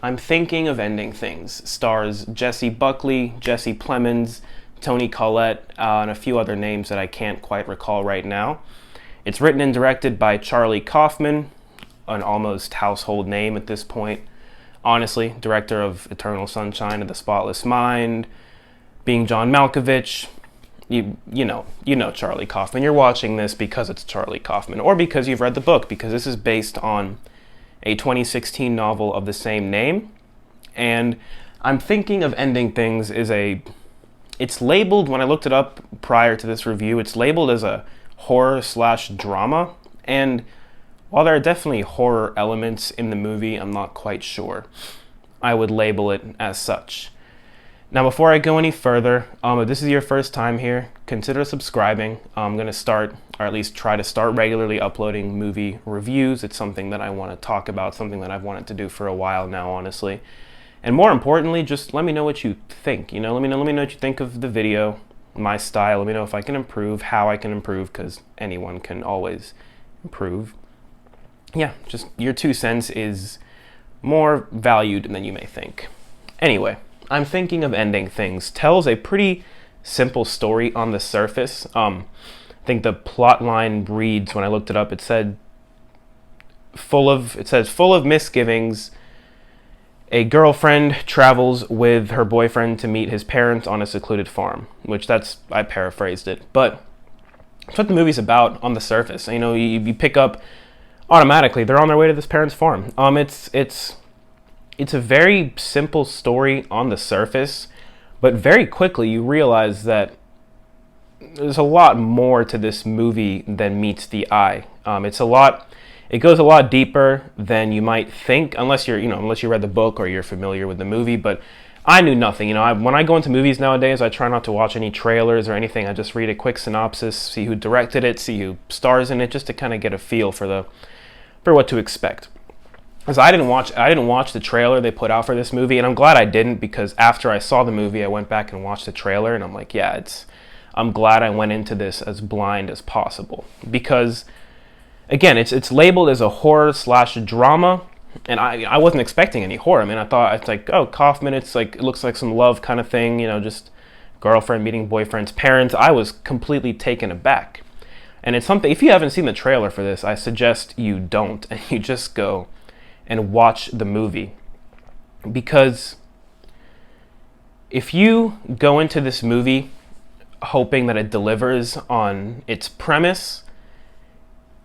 I'm Thinking of Ending Things stars Jesse Buckley, Jesse Plemons, Toni Collette, and a few other names that I can't quite recall right now. It's written and directed by Charlie Kaufman, an almost household name at this point. Honestly, director of Eternal Sunshine of the Spotless Mind, Being John Malkovich. You know Charlie Kaufman. You're watching this because it's Charlie Kaufman, or because you've read the book, because this is based on a 2016 novel of the same name. And I'm Thinking of Ending Things it's labeled, when I looked it up prior to this review, it's labeled as a horror/drama. And while there are definitely horror elements in the movie, I'm not quite sure I would label it as such. Now, before I go any further, if this is your first time here, consider subscribing. I'm going to start, or at least try to start, regularly uploading movie reviews. It's something that I want to talk about, something that I've wanted to do for a while now, honestly. And more importantly, just let me know what you think. Let me know what you think of the video, my style. Let me know if I can improve, how I can improve, because anyone can always improve. Yeah, just your 2 cents is more valued than you may think. Anyway, I'm Thinking of Ending Things tells a pretty simple story on the surface. I think the plot line reads, when I looked it up, it says full of misgivings. A girlfriend travels with her boyfriend to meet his parents on a secluded farm, which I paraphrased it, but that's what the movie's about on the surface. You pick up automatically they're on their way to this parent's farm. It's a very simple story on the surface, but very quickly you realize that there's a lot more to this movie than meets the eye. It goes a lot deeper than you might think, unless you read the book or you're familiar with the movie. But I knew nothing. When I go into movies nowadays, I try not to watch any trailers or anything. I just read a quick synopsis, see who directed it, see who stars in it, just to kind of get a feel for what to expect. Because I didn't watch the trailer they put out for this movie, and I'm glad I didn't, because after I saw the movie, I went back and watched the trailer, and I'm like, yeah, I'm glad I went into this as blind as possible. Because, again, it's labeled as a horror/drama, and I wasn't expecting any horror. I thought, it's like, oh, Kaufman, it looks like some love kind of thing, just girlfriend meeting boyfriend's parents. I was completely taken aback. And it's something, if you haven't seen the trailer for this, I suggest you don't, and you just go and watch the movie. Because if you go into this movie hoping that it delivers on its premise,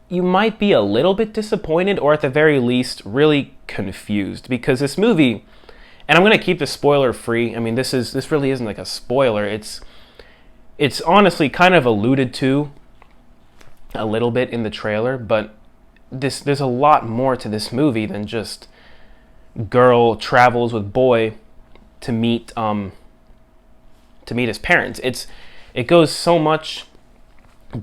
you might be a little bit disappointed, or at the very least really confused. Because this movie, and I'm going to keep this spoiler free. This really isn't like a spoiler. It's honestly kind of alluded to a little bit in the trailer, but there's a lot more to this movie than just girl travels with boy to meet his parents. It goes so much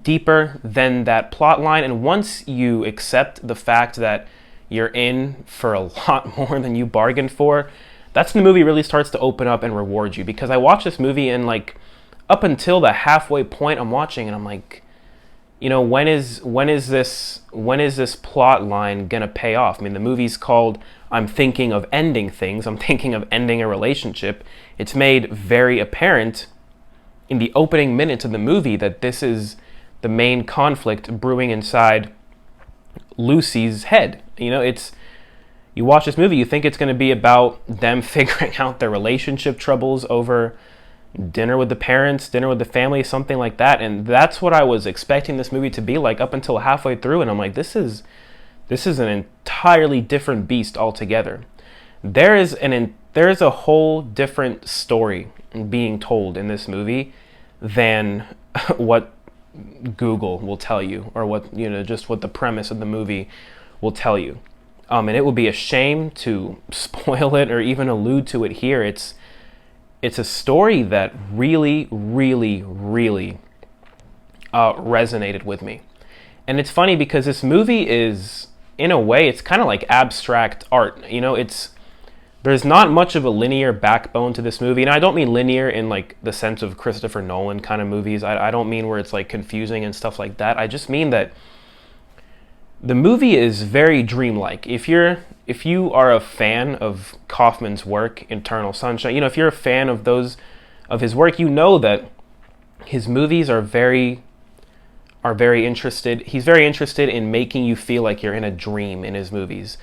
deeper than that plot line, and once you accept the fact that you're in for a lot more than you bargained for, that's when the movie really starts to open up and reward you. Because I watched this movie, and up until the halfway point I'm watching, and I'm like, when is this plot line gonna pay off? The movie's called I'm Thinking of Ending Things. I'm thinking of ending a relationship. It's made very apparent in the opening minutes of the movie that this is the main conflict brewing inside Lucy's head. You watch this movie, you think it's gonna be about them figuring out their relationship troubles over dinner with the parents, dinner with the family, something like that. And that's what I was expecting this movie to be like up until halfway through. And I'm like, this is an entirely different beast altogether. There is a whole different story being told in this movie than what Google will tell you, or just what the premise of the movie will tell you. And it would be a shame to spoil it or even allude to it here. It's a story that really, really, really resonated with me. And it's funny because this movie is, in a way, it's kind of like abstract art. There's not much of a linear backbone to this movie. And I don't mean linear in the sense of Christopher Nolan kind of movies. I don't mean where it's confusing and stuff like that. I just mean that the movie is very dreamlike. If you're if you are a fan of Kaufman's work, Eternal Sunshine, if you're a fan of his work, you know that his movies are very interested. He's very interested in making you feel like you're in a dream in his movies.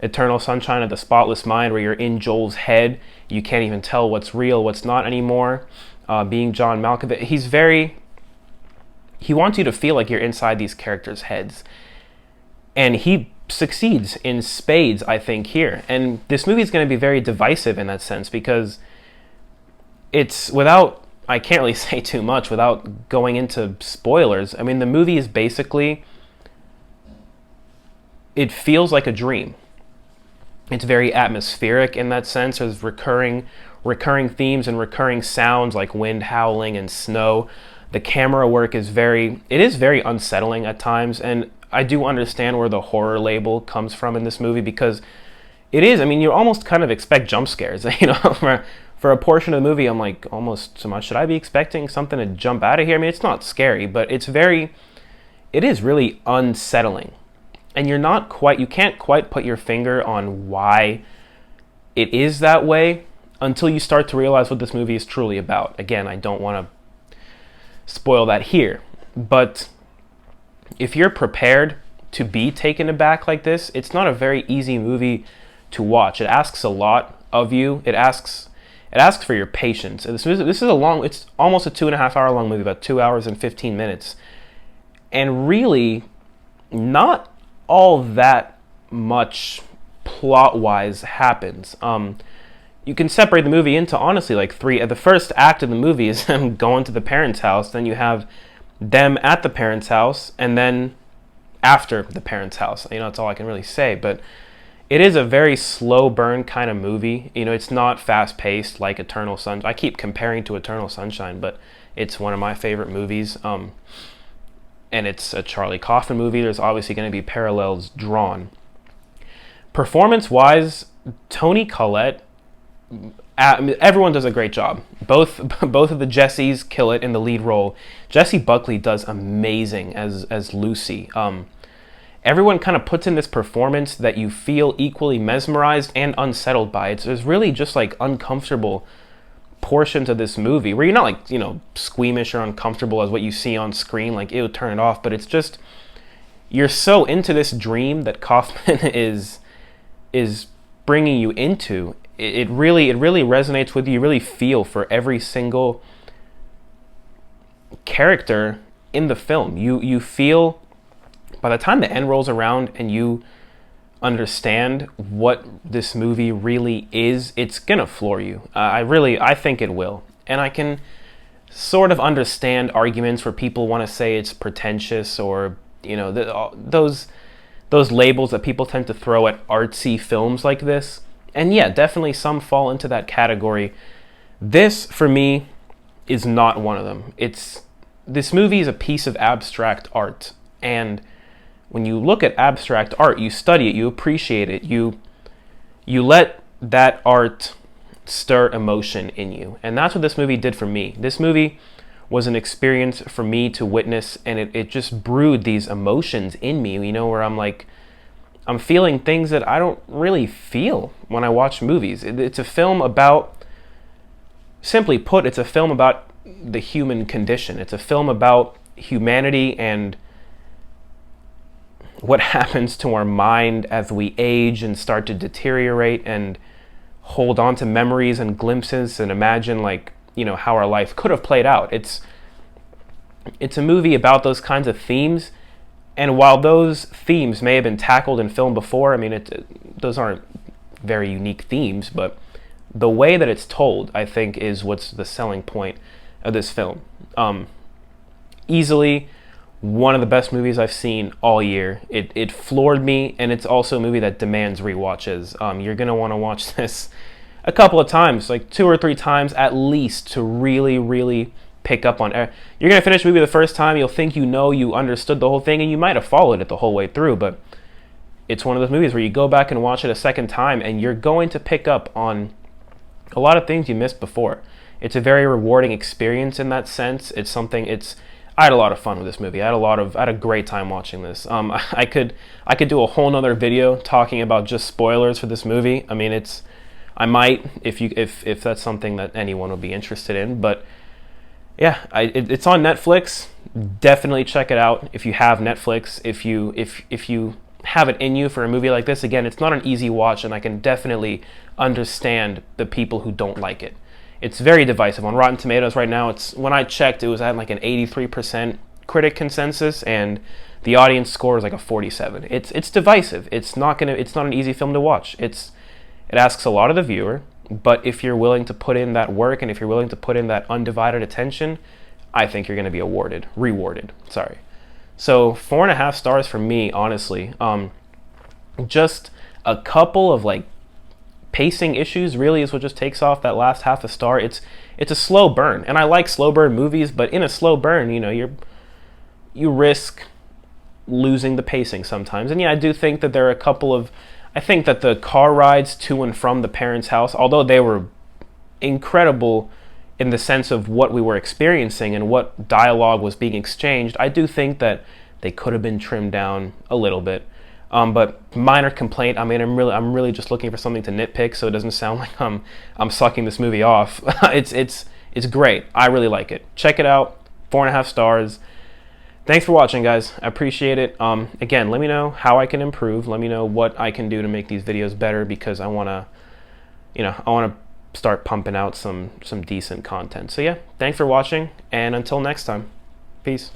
Eternal Sunshine of the Spotless Mind, where you're in Joel's head, you can't even tell what's real, what's not anymore. Being John Malkovich, he wants you to feel like you're inside these characters' heads, and he succeeds in spades, I think, here. And this movie is going to be very divisive in that sense, because I can't really say too much without going into spoilers. I mean, the movie is basically, it feels like a dream. It's very atmospheric in that sense. There's recurring themes and recurring sounds like wind howling and snow. The camera work is very unsettling at times, and I do understand where the horror label comes from in this movie, because it is, you almost kind of expect jump scares, For a portion of the movie, I'm like, almost so much, should I be expecting something to jump out of here? It's not scary, but it is really unsettling. And you can't quite put your finger on why it is that way until you start to realize what this movie is truly about. Again, I don't want to spoil that here, but if you're prepared to be taken aback like this, it's not a very easy movie to watch. It asks a lot of you. It asks for your patience. This is it's almost a 2.5 hour long movie, about 2 hours and 15 minutes. And really, not all that much plot-wise happens. You can separate the movie into, honestly, like three. The first act of the movie is them going to the parents' house. Then you have them at the parents' house, and then after the parents' house. That's all I can really say. But it is a very slow burn kind of movie. It's not fast paced like Eternal Sunshine. I keep comparing to Eternal Sunshine, but it's one of my favorite movies. And it's a Charlie Kaufman movie. There's obviously going to be parallels drawn. Performance wise, Toni Collette, everyone does a great job. Both of the Jessies kill it in the lead role. Jessie Buckley does amazing as Lucy. Everyone kind of puts in this performance that you feel equally mesmerized and unsettled by. There's really just like uncomfortable portions of this movie where you're not like, squeamish or uncomfortable as what you see on screen, like, ew, turn it off. But it's just, you're so into this dream that Kaufman is bringing you into. It really resonates with you. You really feel for every single character in the film. You feel, by the time the end rolls around and you understand what this movie really is, it's gonna floor you. I think it will. And I can sort of understand arguments where people want to say it's pretentious, or those labels that people tend to throw at artsy films like this. And yeah, definitely some fall into that category. This, for me, is not one of them. This movie is a piece of abstract art, and when you look at abstract art, you study it, you appreciate it, you let that art stir emotion in you. And that's what this movie did for me. This movie was an experience for me to witness, and it just brewed these emotions in me, where I'm like, I'm feeling things that I don't really feel when I watch movies. It's a film about, simply put, it's a film about the human condition. It's a film about humanity and what happens to our mind as we age and start to deteriorate and hold on to memories and glimpses and imagine how our life could have played out. It's a movie about those kinds of themes. And while those themes may have been tackled in film before, those aren't very unique themes, but the way that it's told, I think, is what's the selling point of this film. Easily one of the best movies I've seen all year. It floored me, and it's also a movie that demands rewatches. You're going to want to watch this a couple of times, like 2 or 3 times at least, to really, really pick up on. You're going to finish the movie the first time, you'll think you understood the whole thing, and you might have followed it the whole way through, but it's one of those movies where you go back and watch it a second time, and you're going to pick up on a lot of things you missed before. It's a very rewarding experience in that sense. I had a lot of fun with this movie. I had a great time watching this. I could do a whole nother video talking about just spoilers for this movie. I mean, I might, if that's something that anyone would be interested in. But yeah, it's on Netflix. Definitely check it out if you have Netflix. If you have it in you for a movie like this, again, it's not an easy watch, and I can definitely understand the people who don't like it. It's very divisive. On Rotten Tomatoes right now, when I checked, it was at like an 83% critic consensus, and the audience score is like a 47. It's divisive. It's not an easy film to watch. It asks a lot of the viewer, but if you're willing to put in that work, and if you're willing to put in that undivided attention, I think you're going to be rewarded. Sorry. So 4.5 stars for me, honestly. Just a couple of like pacing issues really is what just takes off that last half a star. It's a slow burn, and I like slow burn movies, but in a slow burn, you risk losing the pacing sometimes. And yeah, I do think that there are a couple of, I think that the car rides to and from the parents' house, although they were incredible in the sense of what we were experiencing and what dialogue was being exchanged, I do think that they could have been trimmed down a little bit. But minor complaint. I mean, I'm really just looking for something to nitpick, so it doesn't sound like I'm sucking this movie off. It's great. I really like it. Check it out. 4.5 stars. Thanks for watching, guys. I appreciate it. Again, let me know how I can improve. Let me know what I can do to make these videos better, because I wanna start pumping out some decent content. So yeah, thanks for watching, and until next time, peace.